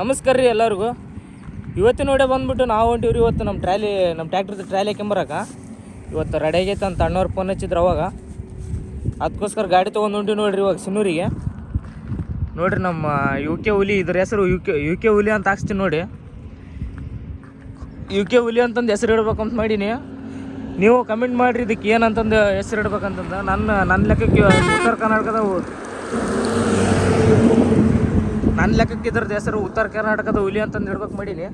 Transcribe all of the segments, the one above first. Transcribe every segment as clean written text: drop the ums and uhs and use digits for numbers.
ನಮಸ್ಕಾರ ರೀ ಎಲ್ಲರಿಗೂ. ಇವತ್ತು ನೋಡಿ ಬಂದ್ಬಿಟ್ಟು ನಾವು ಹೊಂಟಿವ್ರಿ. ಇವತ್ತು ನಮ್ಮ ಟ್ರ್ಯಾಕ್ಟರ್ದು ಟ್ರಾಲಿ ಹಾಕ್ಯಂಬರಕ್ಕೆ ಇವತ್ತು ರೆಡಿ ಆಗೈತೆ ಅಂತ ಅಣ್ಣವ್ರು ಫೋನ್ ಹಚ್ಚಿದ್ರು ಅವಾಗ. ಅದಕ್ಕೋಸ್ಕರ ಗಾಡಿ ತೊಗೊಂಡು ಹೊಂಟಿವಿ ನೋಡಿರಿ ಇವಾಗ ಸಿನ್ನೂರಿಗೆ. ನೋಡಿರಿ ನಮ್ಮ ಯು ಕೆ ಹುಲಿ, ಇದ್ರ ಹೆಸರು ಯು ಕೆ ಹುಲಿ ಅಂತ ಹಾಕ್ಸ್ತೀನಿ ನೋಡಿ. ಯು ಕೆ ಹುಲಿ ಅಂತಂದು ಹೆಸರು ಇಡ್ಬೇಕಂತ ಮಾಡೀನಿ. ನೀವು ಕಮೆಂಟ್ ಮಾಡಿರಿ ಇದಕ್ಕೆ ಏನಂತಂದು ಹೆಸರು ಇಡ್ಬೇಕಂತಂದು. ನನ್ನ ಲೆಕ್ಕಕ್ಕೆ ಇದ್ರದ್ದು ಹೆಸರು ಉತ್ತರ ಕರ್ನಾಟಕದ ಹುಲಿ ಅಂತಂದು ಇಡ್ಬೇಕು ಮಾಡೀನಿ.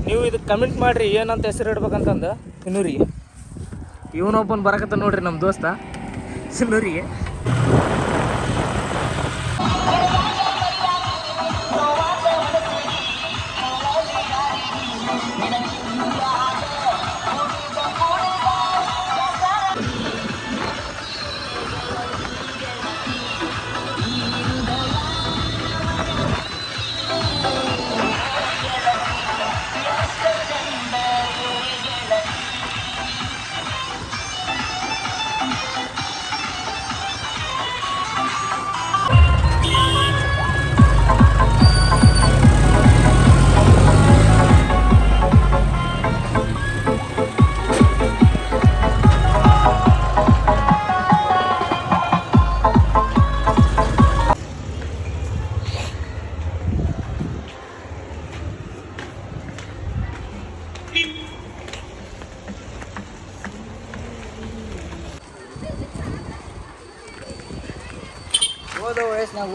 ನೀವು ಇದಕ್ಕೆ ಕಮೆಂಟ್ ಮಾಡಿರಿ ಏನಂತ ಹೆಸರು ಇಡ್ಬೇಕಂತಂದು ಸಿನ್ನೂರಿಗೆ. ಇವನೊಬ್ಬನು ಬರಕತ್ತ ನೋಡ್ರಿ ನಮ್ಮ ದೋಸ್ತ ಸಿನ್ನೂರಿಗೆ.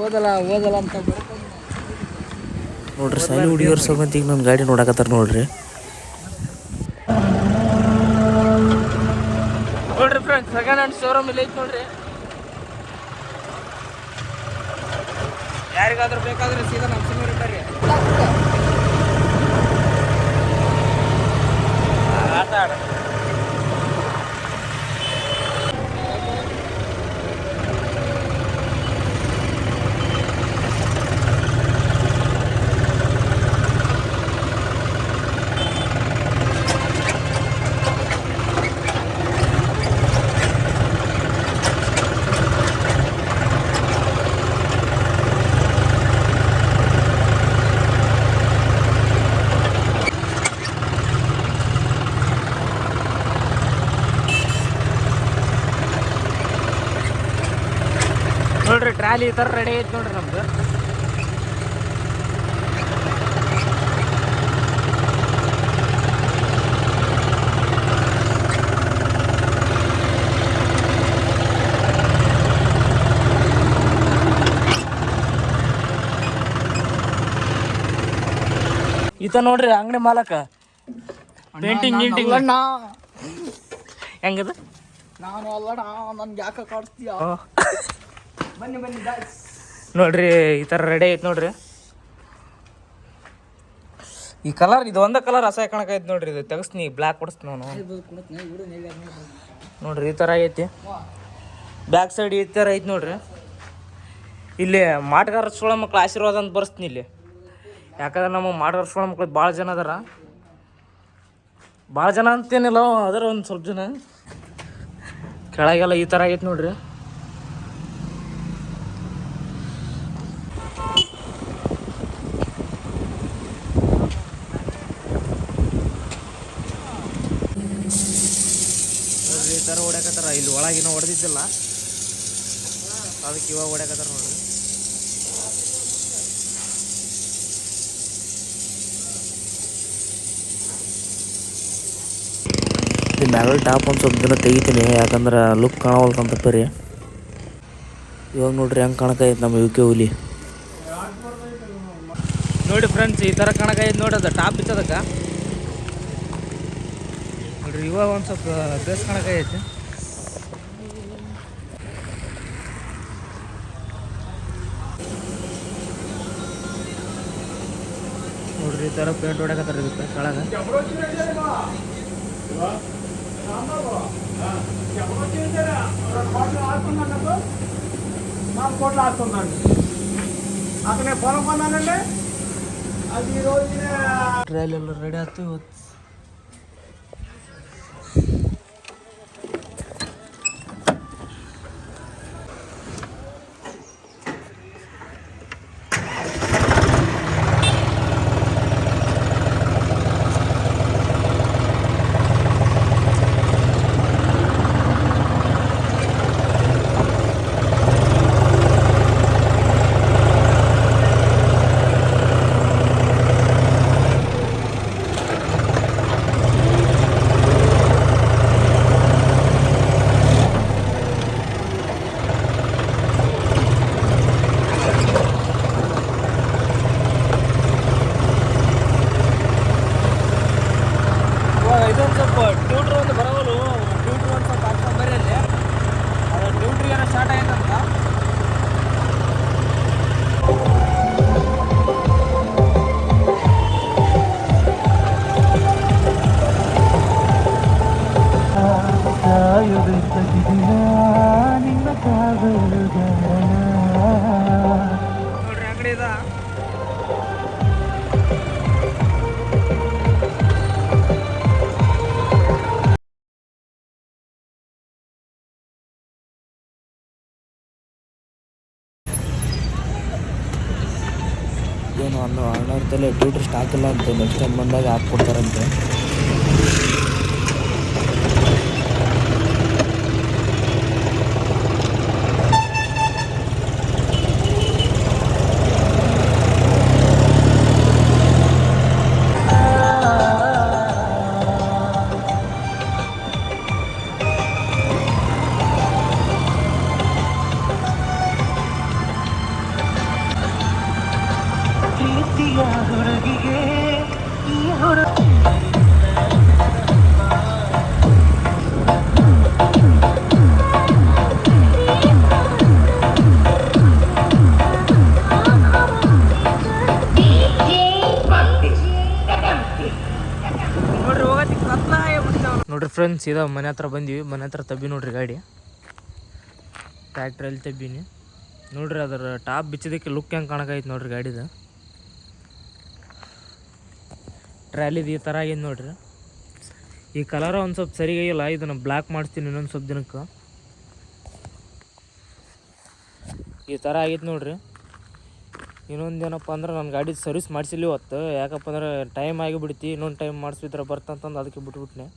ಓದಲ್ಲ ಅಂತ ನೋಡ್ರಿ. ಸಾಲಿ ಹುಡುಗಿಯವ್ರ ಸಮೇತ ಈಗ ನನ್ನ ಗಾಡಿ ನೋಡಕತ್ತಾರ ನೋಡ್ರಿ. ಫ್ರೆಂಡ್ಸ್, ಸೆಕೆಂಡ್ ಹ್ಯಾಂಡ್ ಶೋರೂಮ್ ಇಲ್ಲಿ ಐತೆ ನೋಡ್ರಿ. ಯಾರಿಗಾದ್ರೂ ಬೇಕಾದ್ರೆ ಸೀದಾ ನಮ್ಮ ಸಿನ್ನೂರು ಬರ್ರಿ. ಆಟ ಆಡ ನೋಡ್ರಿ. ಟ್ರಾಲಿ ಈ ಥರ ರೆಡಿ ಐತೆ ನೋಡ್ರಿ ನಮ್ದು. ಈತ ನೋಡ್ರಿ ಅಂಗಡಿ ಮಾಲಕ ಪೇಂಟಿಂಗ್ ಗಿಂಟಿಂಗ್ ಹೆಂಗದ. ನಾನು ಅಲ್ಲಡ ನನ್ಗೆ ಯಾಕೆ ಕಾಡ್ತೀಯ. ಬನ್ನಿ ನೋಡ್ರಿ ಈ ಥರ ರೆಡಿ ಐತೆ ನೋಡ್ರಿ. ಈ ಕಲರ್ ಇದು ಒಂದೇ ಕಲರ್ ಅಸಹ್ಯ ಕಾಣಕೈತೆ ನೋಡ್ರಿ. ಇದು ತೆಗಿಸ್ತೀನಿ, ಬ್ಲ್ಯಾಕ್ ಕೊಡಿಸ್ತೀನಿ ನಾನು. ನೋಡ್ರಿ ಈ ಥರ ಐತಿ. ಬ್ಯಾಕ್ ಸೈಡ್ ಈ ಥರ ಐತಿ ನೋಡ್ರಿ. ಇಲ್ಲಿ ಮಾಟಗಾರ ಸೋಳ ಮಕ್ಳು ಆಶೀರ್ವಾದ ಅಂತ ಬರ್ಸ್ತೀನಿ ಇಲ್ಲಿ. ಯಾಕಂದ್ರೆ ನಮ್ಮ ಮಾಟಗಾರ ಸೋಳ ಮಕ್ಳು ಭಾಳ ಜನ ಅದಾರ. ಭಾಳ ಜನ ಅಂತೇನಿಲ್ಲ, ಅದರ ಒಂದು ಸ್ವಲ್ಪ ಜನ. ಕೆಳಗೆಲ್ಲ ಈ ಥರ ಆಗೈತೆ ನೋಡ್ರಿ. ಈ ಥರ ಹೊಡ್ಯಾಕತ್ತಾರ. ಇಲ್ಲಿ ಒಳಗಿನ ಹೊಡೆದಿದ್ದಿಲ್ಲ, ಅದಕ್ಕೆ ಇವಾಗ ಹೊಡ್ಯಾಕತ್ತಾರ ನೋಡ್ರಿ. ಈ ಮ್ಯಾಗಲ್ ಟಾಪ್ ಒಂದು ಸ್ವಲ್ಪ ದಿನ ತೆಗಿತೀನಿ, ಯಾಕಂದ್ರೆ ಲುಕ್ ಕಾಣವಲ್ತಂತಪ್ಪ ರೀ. ಇವಾಗ ನೋಡ್ರಿ ಹೆಂಗೆ ಕಾಣಕೈತೆ ನಮ್ಮ ಯು ಕೆ ಹುಲಿ. ನೋಡಿ ಫ್ರೆಂಡ್ಸ್, ಈ ಥರ ಕಾಣಕೈತೆ ನೋಡಿ. ಅದು ಟಾಪ್ ಬಿತ್ತದಕ್ಕೆ ನೋಡ್ರಿ. ಇವಾಗ ಒಂದು ಸ್ವಲ್ಪ ಬೇಸ್ ಕಾಣಕೈತೆ. ನೋಡ್ರಿ ಈ ಥರ ಪೇಂಟ್ ಹೊಡ್ಯಾಕತ್ತಾರ ಇದಕ್ಕೆ ಕೆಳಗೆ. ಟ್ರೈಲ್ ಎಲ್ಲ ರೆಡಿ ಆಯ್ತು ಇವತ್ತು. ಒಂದು ಅಣ್ಣವ್ರ ತಲೆ ಟ್ಯೂಟ್ರ್ ಸ್ಟಾಕ್ ಇಲ್ಲ ಅಂತೆ, ನೆಕ್ಸ್ಟ್ ಟೈಮ್ ಬಂದಾಗ ಹಾಕ್ಕೊಡ್ತಾರಂತೆ. ನೋಡ್ರಿ ಫ್ರೆಂಡ್ಸ್, ಇದ ಮನೆ ಹತ್ರ ಬಂದೀವಿ. ಮನೆ ಹತ್ರ ತಬ್ಬಿ ನೋಡ್ರಿ ಗಾಡಿ, ಟ್ರ್ಯಾಕ್ಟ್ರಲ್ಲಿ ತಬ್ಬಿನಿ ನೋಡ್ರಿ. ಅದರ ಟಾಪ್ ಬಿಚ್ಚಿದಕ್ಕೆ ಲುಕ್ ಹೆಂಗೆ ಕಾಣಕೈತೆ ನೋಡ್ರಿ ಗಾಡಿದ. ಟ್ರ್ಯಾಲಿದು ಈ ಥರ ಆಗೈತೆ ನೋಡ್ರಿ. ಈ ಕಲರ ಒಂದು ಸ್ವಲ್ಪ ಸರಿಯಾಗಿಲ್ಲ, ಇದನ್ನು ಬ್ಲ್ಯಾಕ್ ಮಾಡಿಸ್ತೀನಿ ಇನ್ನೊಂದು ಸ್ವಲ್ಪ ದಿನಕ್ಕೆ. ಈ ಥರ ಆಗೈತೆ ನೋಡ್ರಿ. ಇನ್ನೊಂದು ಏನಪ್ಪ ಅಂದ್ರೆ ನನ್ನ ಗಾಡಿ ಸರ್ವಿಸ್ ಮಾಡಿಸಿಲ್ಲ ಇವತ್ತು. ಯಾಕಪ್ಪ ಅಂದ್ರೆ ಟೈಮ್ ಆಗಿಬಿಡ್ತಿ, ಇನ್ನೊಂದು ಟೈಮ್ ಮಾಡಿಸ್ಬಿಟ್ರೆ ಬರ್ತಂತಂದು ಅದಕ್ಕೆ ಬಿಟ್ಬಿಟ್ನೆ.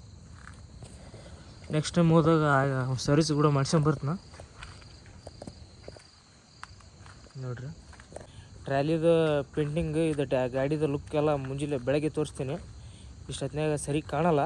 ನೆಕ್ಸ್ಟ್ ಟೈಮ್ ಹೋದಾಗ ಸರ್ವಿಸ್ ಕೂಡ ಮಾಡ್ಸ್ಕೊಂಬರ್ತೀನಿ ನೋಡ್ರಿ. ಟ್ರ್ಯಾಲಿದು ಪೇಂಟಿಂಗ್ ಇದು ಗಾಡಿದು ಲುಕ್ ಎಲ್ಲ ಮುಂಜಾನೆ ಬೆಳಗ್ಗೆ ತೋರಿಸ್ತೀನಿ. ಇಷ್ಟೊತ್ತಿನಾಗ ಸರಿ ಕಾಣಲ್ಲ.